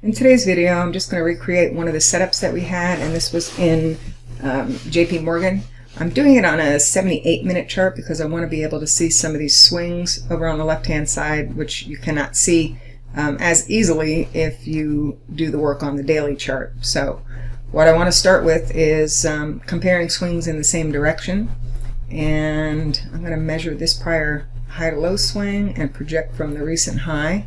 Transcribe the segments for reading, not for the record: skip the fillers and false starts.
In today's video, I'm just going to recreate one of the setups that we had, and this was in JP Morgan. I'm doing it on a 78-minute chart because I want to be able to see some of these swings over on the left-hand side, which you cannot see as easily if you do the work on the daily chart. So what I want to start with is comparing swings in the same direction, and I'm going to measure this prior high to low swing and project from the recent high.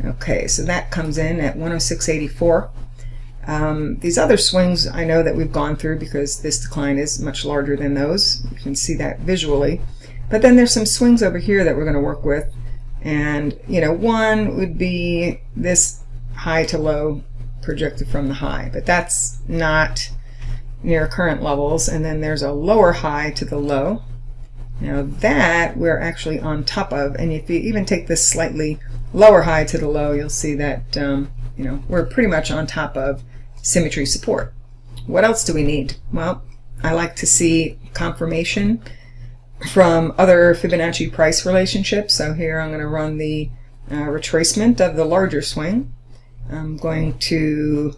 Okay, so that comes in at 106.84. These other swings I know that we've gone through because this decline is much larger than those. You can see that visually. But then there's some swings over here that we're going to work with. And, one would be this high to low projected from the high, but that's not near current levels. And then there's a lower high to the low. Now that we're actually on top of, and if you even take this slightly lower high to the low, you'll see that we're pretty much on top of symmetry support. What else do we need? Well, I like to see confirmation from other Fibonacci price relationships. So here I'm going to run the retracement of the larger swing. I'm going to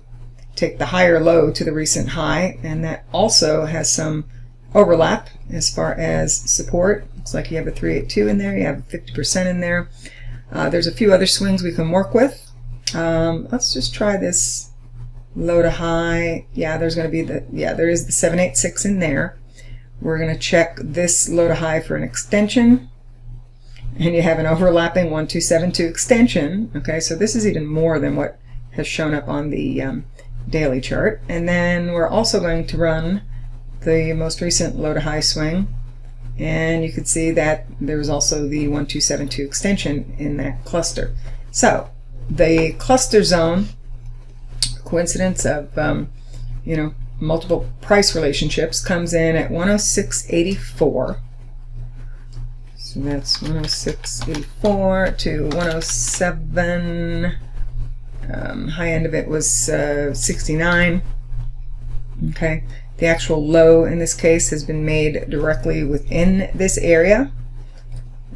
take the higher low to the recent high, and that also has some overlap as far as support. Looks like you have a 382 in there, you have 50% in there. There's a few other swings we can work with. Let's just try this low to high. Yeah, there's going to be there is the 786 in there. We're going to check this low to high for an extension, and you have an overlapping 1272 extension. Okay, so this is even more than what has shown up on the daily chart. And then we're also going to run the most recent low to high swing, and you can see that there was also the 1272 extension in that cluster. So the cluster zone, coincidence of multiple price relationships, comes in at 106.84. So that's 106.84 to 107. High end of it was 69. Okay. The actual low in this case has been made directly within this area.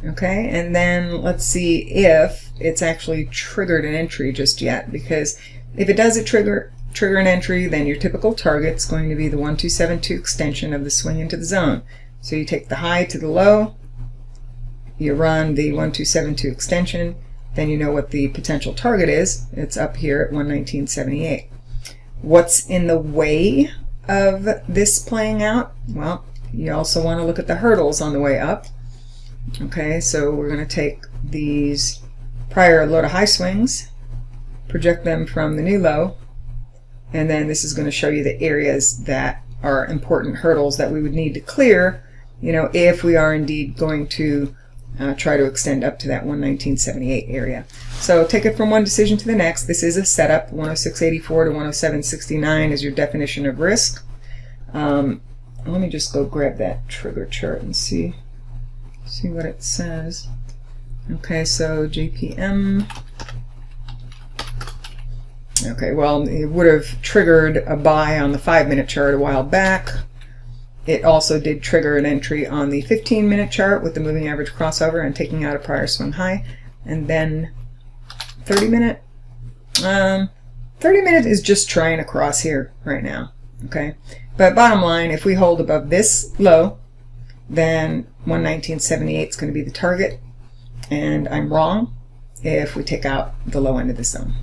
Okay, and then let's see if it's actually triggered an entry just yet, because if it does trigger an entry, then your typical target's going to be the 1272 extension of the swing into the zone. So you take the high to the low, you run the 1272 extension, then you know what the potential target is. It's up here at 119.78. What's in the way of this playing out? Well, you also want to look at the hurdles on the way up. Okay, so we're going to take these prior low to high swings, project them from the new low, and then this is going to show you the areas that are important hurdles that we would need to clear, if we are indeed going to try to extend up to that 119.78 area. So take it from one decision to the next. This is a setup. 106.84 to 107.69 is your definition of risk. Let me just go grab that trigger chart and see what it says. Okay, so JPM. Okay, well, it would have triggered a buy on the 5-minute chart a while back. It also did trigger an entry on the 15-minute chart with the moving average crossover and taking out a prior swing high. And then 30-minute. 30-minute is just trying to cross here right now. Okay, but bottom line, if we hold above this low, then 119.78 is going to be the target. And I'm wrong if we take out the low end of the zone.